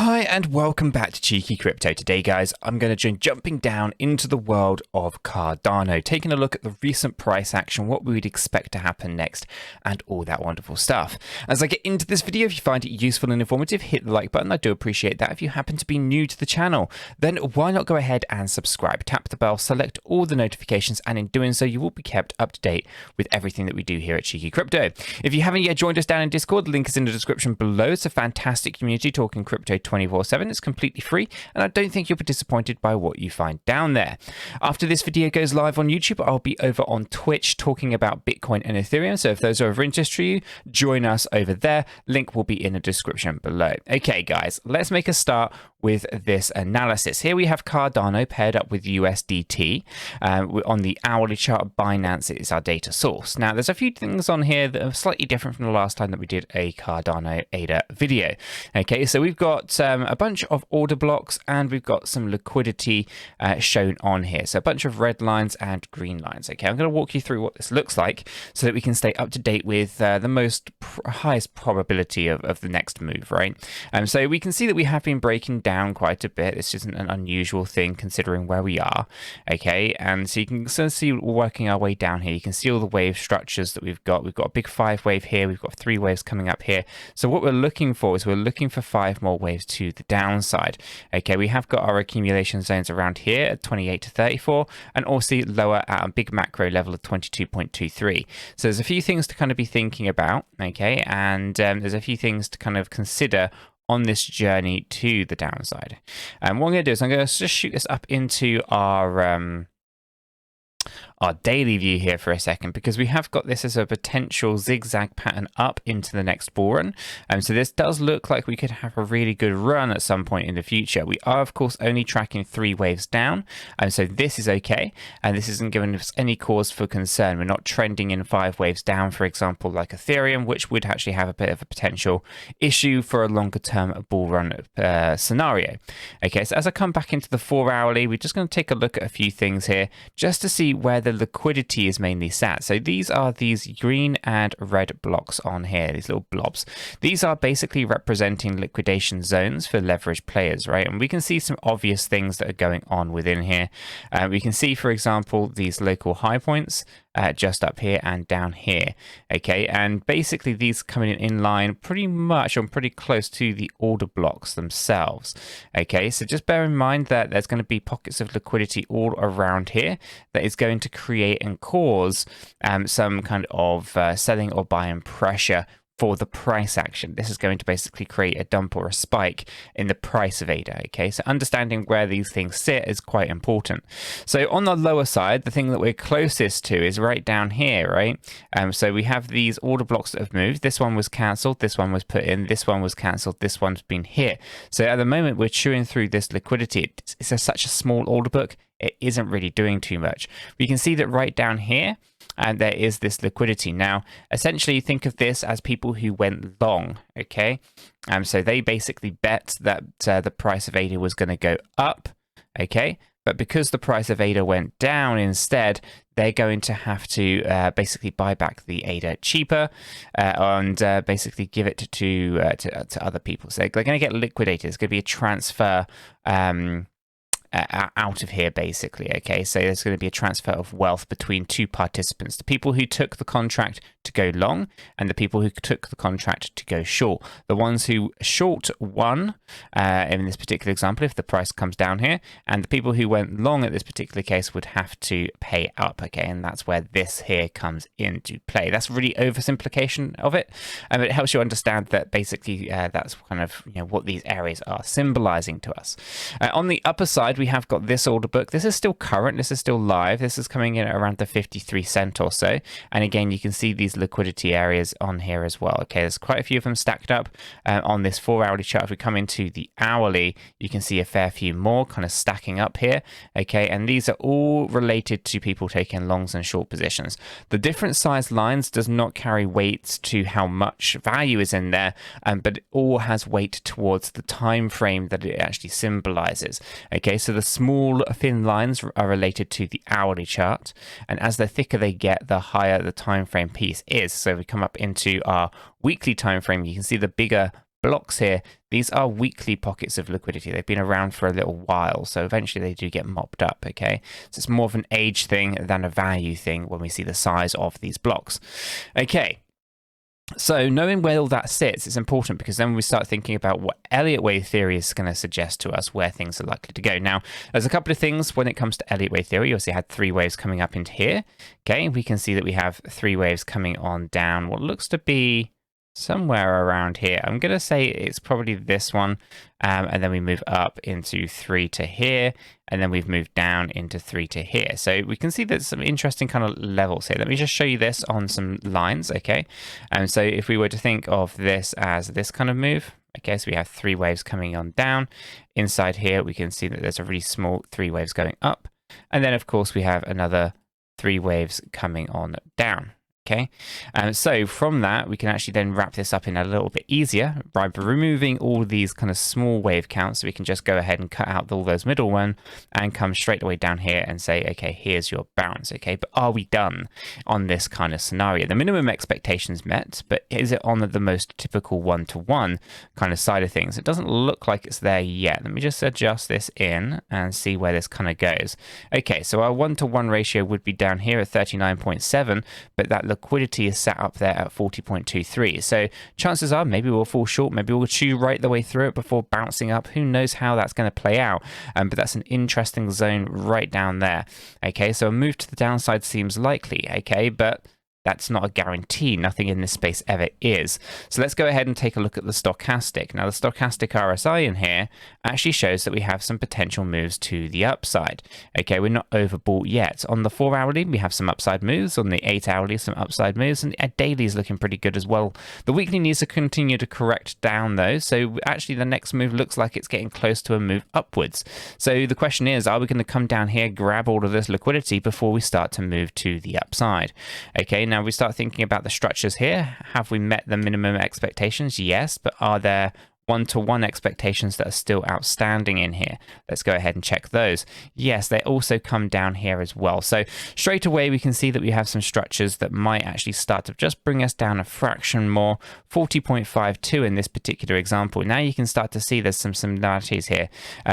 Hi and welcome back to 𝗕𝗘𝗪𝗏𝗀𝗀. Today guys, I'm going to jumping down into the world of Cardano, taking a look at the recent price action, what we would expect to happen next, and all that wonderful stuff. As I get into this video, if you find it useful and informative, hit the like button. I do appreciate that. If you happen to be new to the channel, then why not go ahead and subscribe, tap the bell, select all the notifications, and in doing so, you will be kept up to date with everything that we do here at 𝗕𝗘𝗪𝗏𝗀. If you haven't yet joined us down in Discord, the link is in the description below. It's a fantastic community talking crypto 24/7. It's completely free, and I don't think you'll be disappointed by what you find down there. After this video goes live on YouTube, I'll be over on Twitch talking about Bitcoin and Ethereum. So if those are of interest to you, join us over there. Link will be in the description below. Okay, guys, let's make a start with this analysis. Here we have Cardano paired up with USDT on the hourly chart. Binance is our data source. Now, there's a few things on here that are slightly different from the last time that we did a Cardano ADA video. Okay, so we've got a bunch of order blocks and we've got some liquidity shown on here. So a bunch of red lines and green lines. Okay, I'm going to walk you through what this looks like so that we can stay up to date with the highest probability of the next move, right? So we can see that we have been breaking down quite a bit. This isn't an unusual thing considering where we are. Okay, and so you can sort of see we're working our way down here. You can see all the wave structures that we've got. We've got a big 5 wave here. We've got 3 waves coming up here. So what we're looking for is we're looking for 5 more waves to the downside. Okay, we have got our accumulation zones around here at 28 to 34 and also lower at a big macro level of 22.23. So there's a few things to kind of be thinking about. Okay, and there's a few things to kind of consider on this journey to the downside. And what I'm going to do is I'm going to just shoot this up into our daily view here for a second, because we have got this as a potential zigzag pattern up into the next bull run. So this does look like we could have a really good run at some point in the future. We are, of course, only tracking 3 waves down, and so this is okay, and this isn't giving us any cause for concern. We're not trending in 5 waves down, for example, like Ethereum, which would actually have a bit of a potential issue for a longer term bull run scenario. Okay, so as I come back into the 4 hourly, we're just going to take a look at a few things here just to see where the liquidity is mainly sat. So these are these green and red blocks on here, these little blobs. These are basically representing liquidation zones for leverage players, right? And we can see some obvious things that are going on within here. We can see, for example, these local high points just up here and down here. Okay, and basically these coming in line pretty much or pretty close to the order blocks themselves. Okay, so just bear in mind that there's going to be pockets of liquidity all around here that is going to create and cause some kind of selling or buying pressure for the price action. This is going to basically create a dump or a spike in the price of ADA. Okay, so understanding where these things sit is quite important. So on the lower side, the thing that we're closest to is right down here, right? So we have these order blocks that have moved. This one was cancelled, this one was put in, this one was cancelled, this one's been hit. So at the moment, we're chewing through this liquidity. It's such a small order book, it isn't really doing too much. We can see that right down here, and there is this liquidity. Now, essentially, think of this as people who went long, okay? So they basically bet that the price of ADA was going to go up, okay? But because the price of ADA went down instead, they're going to have to basically buy back the ADA cheaper and basically give it to other people. So they're going to get liquidated. It's going to be a transfer out of here, basically. Okay, so there's going to be a transfer of wealth between 2 participants: the people who took the contract to go long and the people who took the contract to go short. The ones who short won in this particular example if the price comes down here, and the people who went long at this particular case would have to pay up. Okay, and that's where this here comes into play. That's really oversimplification of it, but it helps you understand that basically that's kind of what these areas are symbolizing to us. On the upper side, we have got this order book. This is still current, this is still live. This is coming in at around the 53 cent or so, and again you can see these liquidity areas on here as well. Okay, there's quite a few of them stacked up on this 4 hourly chart. If we come into the hourly, you can see a fair few more kind of stacking up here. Okay, and these are all related to people taking longs and short positions. The different size lines does not carry weight to how much value is in there, but it all has weight towards the time frame that it actually symbolizes. Okay, so the small thin lines are related to the hourly chart, and as the thicker they get, the higher the time frame piece is. So we come up into our weekly time frame, you can see the bigger blocks here, these are weekly pockets of liquidity. They've been around for a little while, so eventually they do get mopped up, okay? So it's more of an age thing than a value thing when we see the size of these blocks. Okay. So knowing where all that sits is important, because then we start thinking about what Elliott wave theory is going to suggest to us where things are likely to go. Now, there's a couple of things when it comes to Elliott wave theory. You obviously had 3 waves coming up into here. Okay, we can see that we have 3 waves coming on down what looks to be somewhere around here. I'm going to say it's probably this one, and then we move up into 3 to here, and then we've moved down into 3 to here. So we can see there's some interesting kind of levels here. Let me just show you this on some lines, okay? So if we were to think of this as this kind of move, okay, so we have 3 waves coming on down. Inside here, we can see that there's a really small 3 waves going up, and then of course we have another 3 waves coming on down. Okay, so from that, we can actually then wrap this up in a little bit easier by removing all these kind of small wave counts. So we can just go ahead and cut out all those middle one and come straight away down here and say, okay, here's your bounce. Okay, but are we done on this kind of scenario? The minimum expectations met, but is it on the most typical one-to-one kind of side of things? It doesn't look like it's there yet. Let me just adjust this in and see where this kind of goes. Okay, so our one-to-one ratio would be down here at 39.7, but that liquidity is set up there at 40.23. So chances are maybe we'll fall short, maybe we'll chew right the way through it before bouncing up. Who knows how that's going to play out? But that's an interesting zone right down there. Okay, so a move to the downside seems likely. Okay, but that's not a guarantee. Nothing in this space ever is. So let's go ahead and take a look at the stochastic. Now, the stochastic RSI in here actually shows that we have some potential moves to the upside. Okay, we're not overbought yet. On the 4 hourly, we have some upside moves. On the 8 hourly, some upside moves. And the daily is looking pretty good as well. The weekly needs to continue to correct down, though. So actually, the next move looks like it's getting close to a move upwards. So the question is, are we going to come down here, grab all of this liquidity before we start to move to the upside? Okay, now we start thinking about the structures here. Have we met the minimum expectations? Yes, but are there one-to-one expectations that are still outstanding in here? Let's go ahead and check those. Yes, they also come down here as well. So straight away, we can see that we have some structures that might actually start to just bring us down a fraction more. 40.52 in this particular example. Now you can start to see there's some similarities here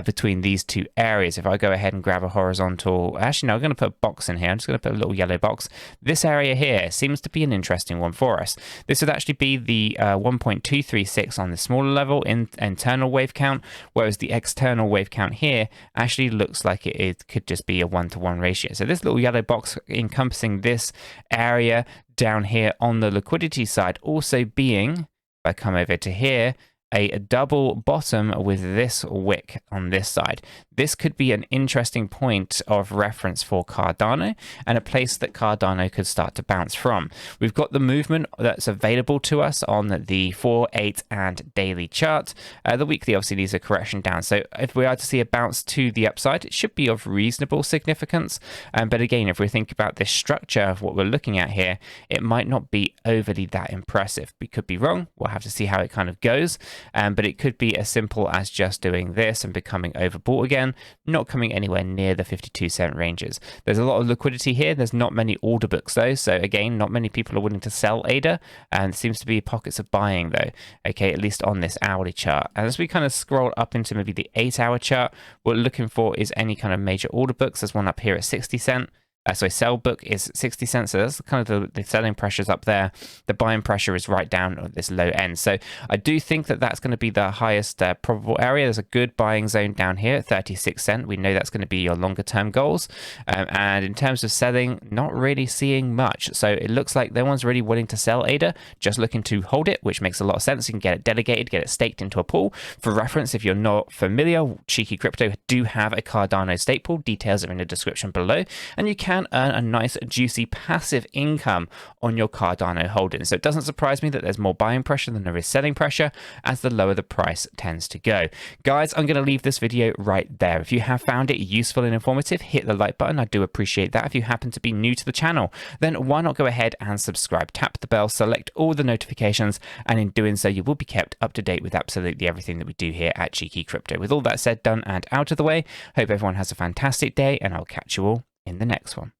between these two areas. If I go ahead and grab a horizontal, actually no, I'm going to put a box in here. I'm just going to put a little yellow box. This area here seems to be an interesting one for us. This would actually be the 1.236 on the smaller level in internal wave count, whereas the external wave count here actually looks like it could just be a one-to-one ratio. So this little yellow box encompassing this area down here on the liquidity side also being, if I come over to here, a double bottom with this wick on this side. This could be an interesting point of reference for Cardano and a place that Cardano could start to bounce from. We've got the movement that's available to us on the 4, 8, and daily chart. The weekly obviously needs a correction down. So if we are to see a bounce to the upside, it should be of reasonable significance. But again, if we think about this structure of what we're looking at here, it might not be overly that impressive. We could be wrong. We'll have to see how it kind of goes. But it could be as simple as just doing this and becoming overbought again, not coming anywhere near the 52-cent ranges. There's a lot of liquidity here. There's not many order books though. So again, not many people are willing to sell ADA, and there seems to be pockets of buying though. Okay, at least on this hourly chart. And as we kind of scroll up into maybe the 8-hour chart, what we're looking for is any kind of major order books. There's one up here at 60 cent. So sell book is 60 cents. So that's kind of the selling pressures up there. The buying pressure is right down at this low end. So I do think that that's going to be the highest probable area. There's a good buying zone down here at 36 cent. We know that's going to be your longer term goals. And in terms of selling, not really seeing much. So it looks like no one's really willing to sell ADA, just looking to hold it, which makes a lot of sense. You can get it delegated, get it staked into a pool. For reference, if you're not familiar, Cheeky Crypto do have a Cardano stake pool. Details are in the description below. And you can earn a nice juicy passive income on your Cardano holdings. So it doesn't surprise me that there's more buying pressure than there is selling pressure, as the lower the price tends to go. Guys, I'm going to leave this video right there. If you have found it useful and informative, hit the like button. I do appreciate that. If you happen to be new to the channel, then why not go ahead and subscribe? Tap the bell, select all the notifications, and in doing so, you will be kept up to date with absolutely everything that we do here at Cheeky Crypto. With all that said, done, and out of the way, hope everyone has a fantastic day, and I'll catch you all in the next one.